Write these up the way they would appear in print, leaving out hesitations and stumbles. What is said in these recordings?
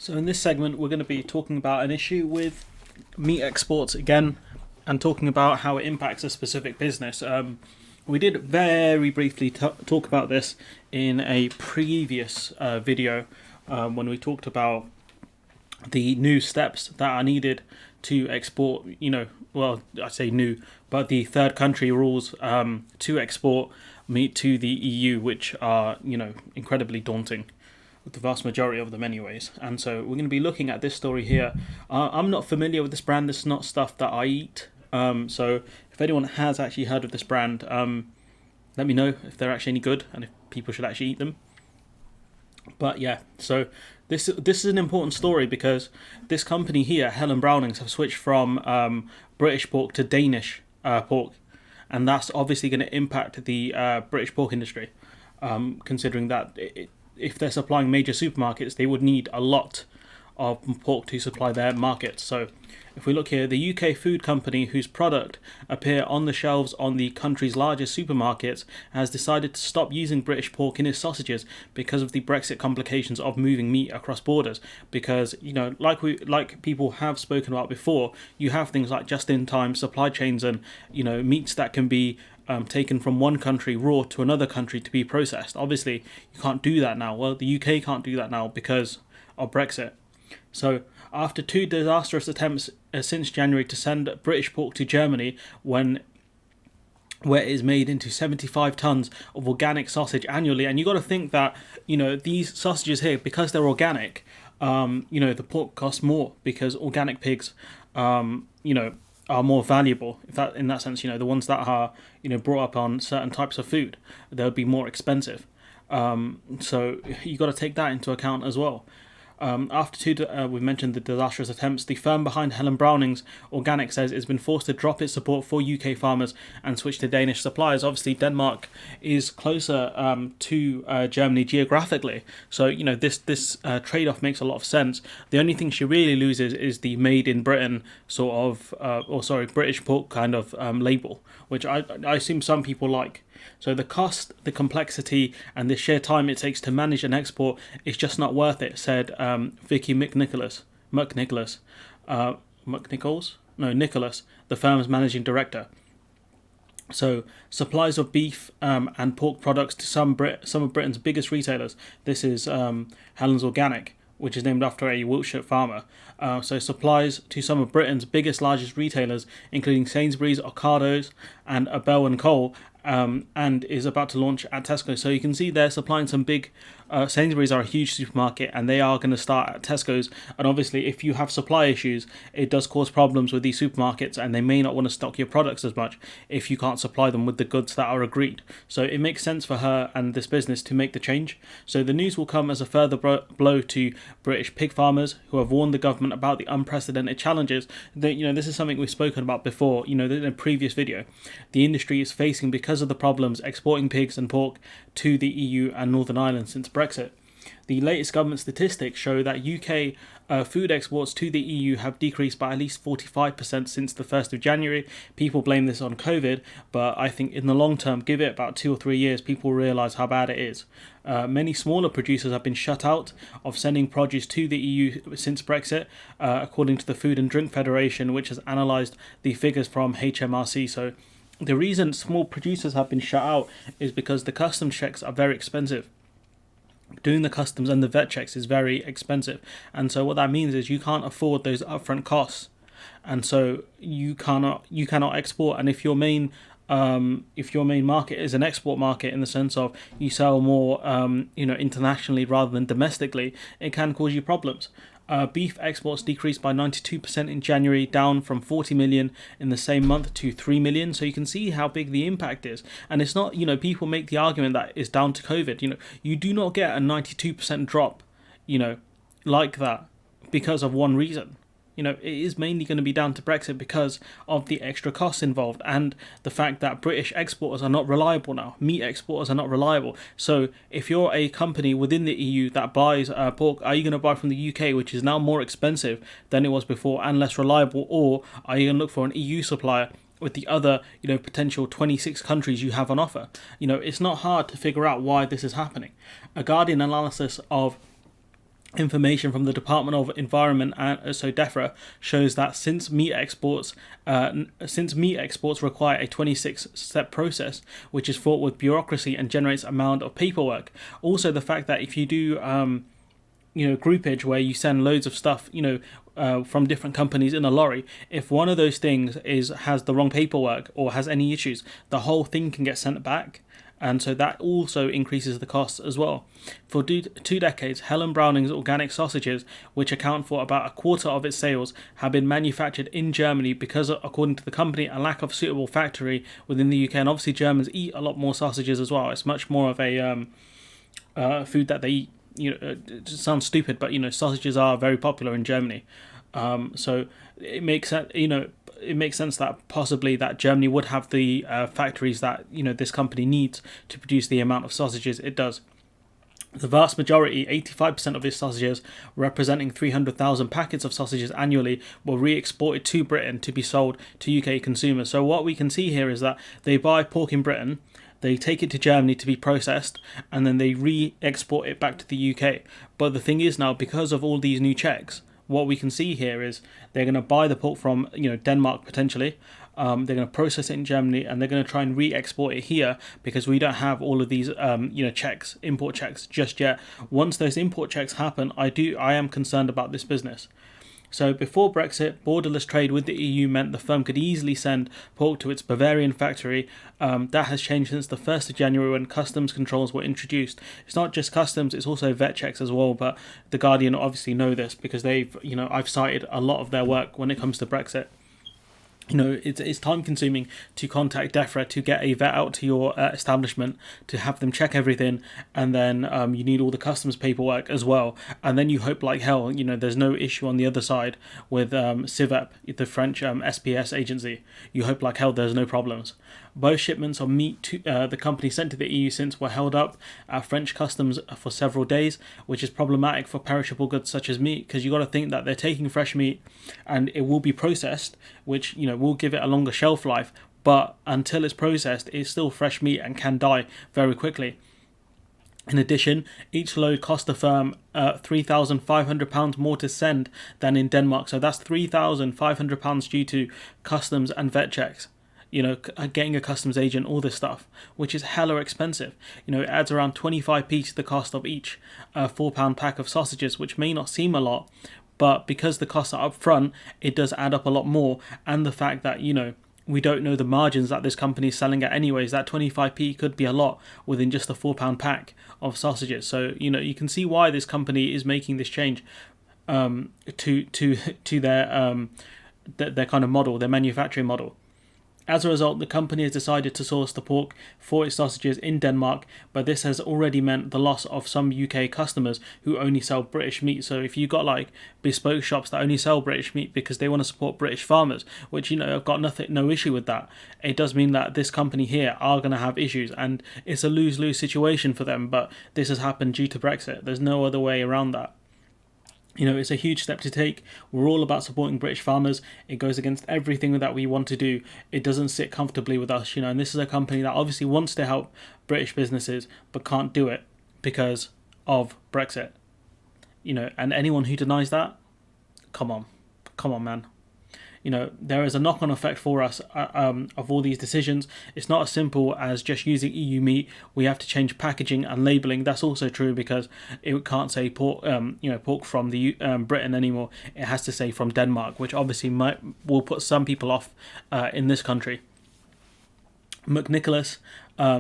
So in this segment, we're going to be talking about an issue with meat exports again, and talking about how it impacts a specific business. We did very briefly talk about this in a previous video when we talked about the new steps that are needed to export. Well, I say new, but the third country rules to export meat to the EU, which are incredibly daunting, the vast majority of them anyways. And so we're going to be looking at this story here. I'm not familiar with this brand. This is not stuff that I eat. So if anyone has actually heard of this brand, let me know if they're actually any good and if people should actually eat them. But yeah, so this is an important story because this company here, Helen Brownings, have switched from British pork to Danish pork, and that's obviously going to impact the British pork industry, considering that if they're supplying major supermarkets, they would need a lot of pork to supply their markets. So if we look here, the UK food company whose product appear on the shelves on the country's largest supermarkets has decided to stop using British pork in its sausages because of the Brexit complications of moving meat across borders. Because like people have spoken about before, you have things like just-in-time supply chains and meats that can be taken from one country raw to another country to be processed. Obviously, you can't do that now. Well, the UK can't do that now because of Brexit. So after two disastrous attempts since January to send British pork to Germany, where it is made into 75 tons of organic sausage annually, and you got to think that these sausages here, because they're organic, the pork costs more because organic pigs, are more valuable. In that sense, the ones that are brought up on certain types of food, they'll be more expensive. So you got to take that into account as well. After we've mentioned the disastrous attempts, the firm behind Helen Brownings Organic says it's been forced to drop its support for UK farmers and switch to Danish suppliers. Obviously, Denmark is closer to Germany geographically, so this trade-off makes a lot of sense. The only thing she really loses is the made in Britain British pork kind of label, which I assume some people like. So the cost, the complexity, and the sheer time it takes to manage an export is just not worth it, said Vicky Nicholas, the firm's managing director. So supplies of beef and pork products to some of Britain's biggest retailers. This is Helen's Organic, which is named after a Wiltshire farmer. So supplies to some of Britain's largest retailers, including Sainsbury's, Ocado, and Bell and Cole, and is about to launch at Tesco. So you can see they're supplying some big. Sainsbury's are a huge supermarket, and they are going to start at Tesco's. And obviously, if you have supply issues, it does cause problems with these supermarkets, and they may not want to stock your products as much if you can't supply them with the goods that are agreed. So it makes sense for her and this business to make the change. So the news will come as a further blow to British pig farmers, who have warned the government about the unprecedented challenges that this is something we've spoken about before. In a previous video, the industry is facing because of the problems exporting pigs and pork to the EU and Northern Ireland since Brexit. The latest government statistics show that UK food exports to the EU have decreased by at least 45% since the 1st of January. People blame this on COVID, but I think in the long term, give it about 2 or 3 years, people realise how bad it is. Many smaller producers have been shut out of sending produce to the EU since Brexit, according to the Food and Drink Federation, which has analysed the figures from HMRC. So the reason small producers have been shut out is because the customs checks are very expensive. Doing the customs and the vet checks is very expensive, and so what that means is you can't afford those upfront costs, and so you cannot export. And if your main market is an export market, in the sense of you sell more internationally rather than domestically, it can cause you problems. Beef exports decreased by 92% in January, down from 40 million in the same month to 3 million. So you can see how big the impact is. And it's not, people make the argument that it's down to COVID. You do not get a 92% drop, like that because of one reason. It is mainly going to be down to Brexit because of the extra costs involved and the fact that British exporters are not reliable now. Meat exporters are not reliable. So if you're a company within the EU that buys pork, are you going to buy from the UK, which is now more expensive than it was before and less reliable, or are you going to look for an EU supplier with the other, potential 26 countries you have on offer? It's not hard to figure out why this is happening. A Guardian analysis of Information from the Department of Environment and so DEFRA shows that since meat exports require a 26-step process, which is fraught with bureaucracy and generates a amount of paperwork. Also, the fact that if you do groupage where you send loads of stuff, from different companies in a lorry, if one of those things has the wrong paperwork or has any issues, the whole thing can get sent back. And so that also increases the costs as well. For 2 decades, Helen Browning's organic sausages, which account for about a quarter of its sales, have been manufactured in Germany because, according to the company, a lack of suitable factory within the UK. And obviously Germans eat a lot more sausages as well. It's much more of a food that they eat. It sounds stupid, but sausages are very popular in Germany. So it makes sense. It makes sense that possibly that Germany would have the factories that this company needs to produce the amount of sausages it does. The vast majority, 85% of its sausages, representing 300,000 packets of sausages annually, were re-exported to Britain to be sold to UK consumers. So what we can see here is that they buy pork in Britain, they take it to Germany to be processed, and then they re-export it back to the UK. But the thing is now, because of all these new checks, what we can see here is they're going to buy the pork from Denmark potentially. They're going to process it in Germany, and they're going to try and re-export it here because we don't have all of these checks, import checks just yet. Once those import checks happen, I am concerned about this business. So before Brexit, borderless trade with the EU meant the firm could easily send pork to its Bavarian factory. That has changed since the 1st of January when customs controls were introduced. It's not just customs, it's also vet checks as well, but The Guardian obviously know this because I've cited a lot of their work when it comes to Brexit. It's time consuming to contact DEFRA to get a vet out to your establishment to have them check everything, and then you need all the customs paperwork as well, and then you hope like hell there's no issue on the other side with CIVEP, the French SPS agency. You hope like hell there's no problems. Both shipments of meat to the company sent to the EU since were held up at French customs for several days, which is problematic for perishable goods such as meat, because you got to think that they're taking fresh meat and it will be processed, which will give it a longer shelf life, but until it's processed, it's still fresh meat and can die very quickly. In addition, each load cost the firm £3,500 more to send than in Denmark, so that's £3,500 due to customs and vet checks. Getting a customs agent, all this stuff, which is hella expensive. It adds around 25p to the cost of each £4 pack of sausages, which may not seem a lot, but because the costs are up front, it does add up a lot more. And the fact that, we don't know the margins that this company is selling at anyways, that 25p could be a lot within just a £4 pack of sausages. So, you can see why this company is making this change to their kind of model, their manufacturing model. As a result, the company has decided to source the pork for its sausages in Denmark, but this has already meant the loss of some UK customers who only sell British meat. So if you've got like bespoke shops that only sell British meat because they want to support British farmers, which I've got no issue with that, it does mean that this company here are going to have issues, and it's a lose-lose situation for them. But this has happened due to Brexit. There's no other way around that. It's a huge step to take. We're all about supporting British farmers. It goes against everything that we want to do. It doesn't sit comfortably with us, and this is a company that obviously wants to help British businesses but can't do it because of Brexit. And anyone who denies that, come on, man. There is a knock-on effect for us of all these decisions. It's not as simple as just using EU meat. We have to change packaging and labelling. That's also true because it can't say pork from the Britain anymore. It has to say from Denmark, which obviously will put some people off in this country. McNicholas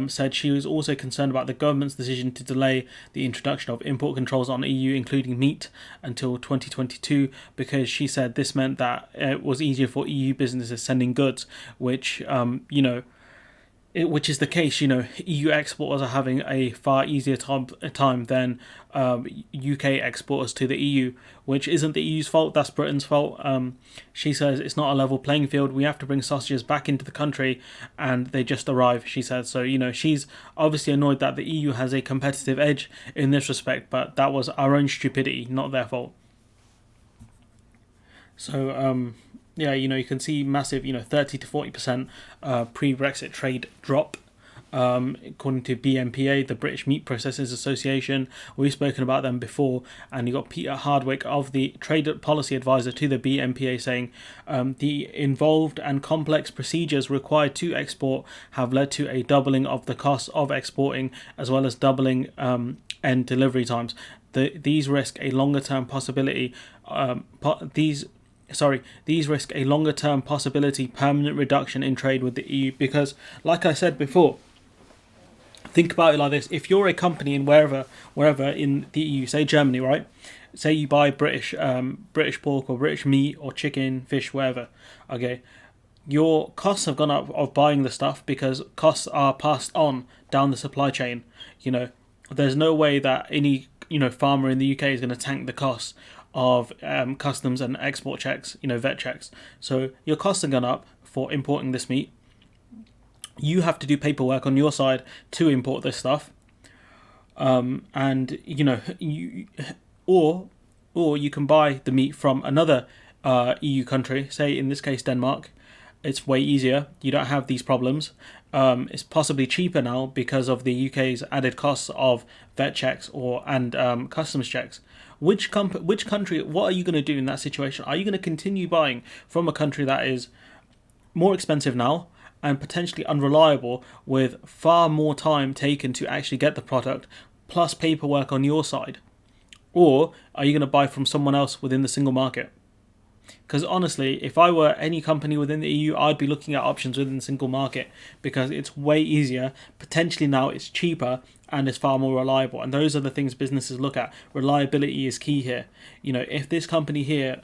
said she was also concerned about the government's decision to delay the introduction of import controls on EU, including meat, until 2022, because she said this meant that it was easier for EU businesses sending goods, which which is the case. EU exporters are having a far easier time than UK exporters to the EU, which isn't the EU's fault, that's Britain's fault. She says it's not a level playing field. We have to bring sausages back into the country and they just arrive, she said. So, she's obviously annoyed that the EU has a competitive edge in this respect, but that was our own stupidity, not their fault. So, you can see massive, 30 to 40% pre-Brexit trade drop. according to BMPA, the British Meat Processors Association. We've spoken about them before, and you got Peter Hardwick of the Trade Policy Advisor to the BMPA saying the involved and complex procedures required to export have led to a doubling of the cost of exporting, as well as doubling end delivery times. These risk a longer-term possibility. These risk a longer-term possibility permanent reduction in trade with the EU, because, like I said before, think about it like this: if you're a company in wherever in the EU, say Germany, right? Say you buy British pork or British meat or chicken, fish, whatever. Okay, your costs have gone up of buying the stuff because costs are passed on down the supply chain. There's no way that any farmer in the UK is going to tank the costs of customs and export checks, vet checks. So your costs have gone up for importing this meat. You have to do paperwork on your side to import this stuff, and or you can buy the meat from another EU country, say in this case Denmark. It's way easier. You don't have these problems. It's possibly cheaper now because of the UK's added costs of vet checks and customs checks. Which country? What are you going to do in that situation? Are you going to continue buying from a country that is more expensive now and potentially unreliable, with far more time taken to actually get the product, plus paperwork on your side? Or are you going to buy from someone else within the single market? Because honestly, if I were any company within the EU, I'd be looking at options within the single market, because it's way easier. Potentially now it's cheaper and it's far more reliable. And those are the things businesses look at. Reliability is key here. If this company here,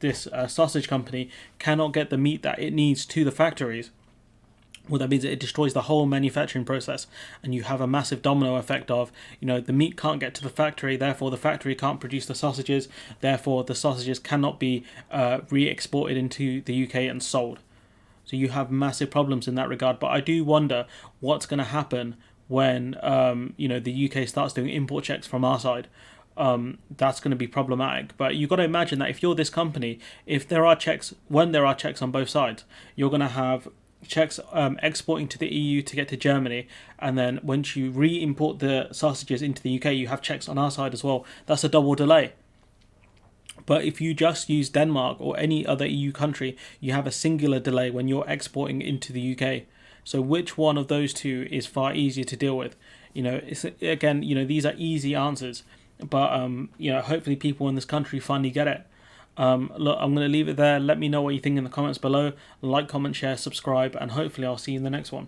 this sausage company, cannot get the meat that it needs to the factories, well, that means it destroys the whole manufacturing process, and you have a massive domino effect of, the meat can't get to the factory, therefore the factory can't produce the sausages, therefore the sausages cannot be re-exported into the UK and sold. So you have massive problems in that regard. But I do wonder what's going to happen when the UK starts doing import checks from our side. That's going to be problematic. But you've got to imagine that if you're this company, when there are checks on both sides, you're going to have checks exporting to the EU to get to Germany, and then once you re-import the sausages into the UK, you have checks on our side as well. That's a double delay. But if you just use Denmark or any other EU country, you have a singular delay when you're exporting into the UK. So which one of those two is far easier to deal with? These are easy answers, but hopefully people in this country finally get it. Look, I'm going to leave it there. Let me know what you think in the comments below. Like, comment, share, subscribe, and hopefully I'll see you in the next one.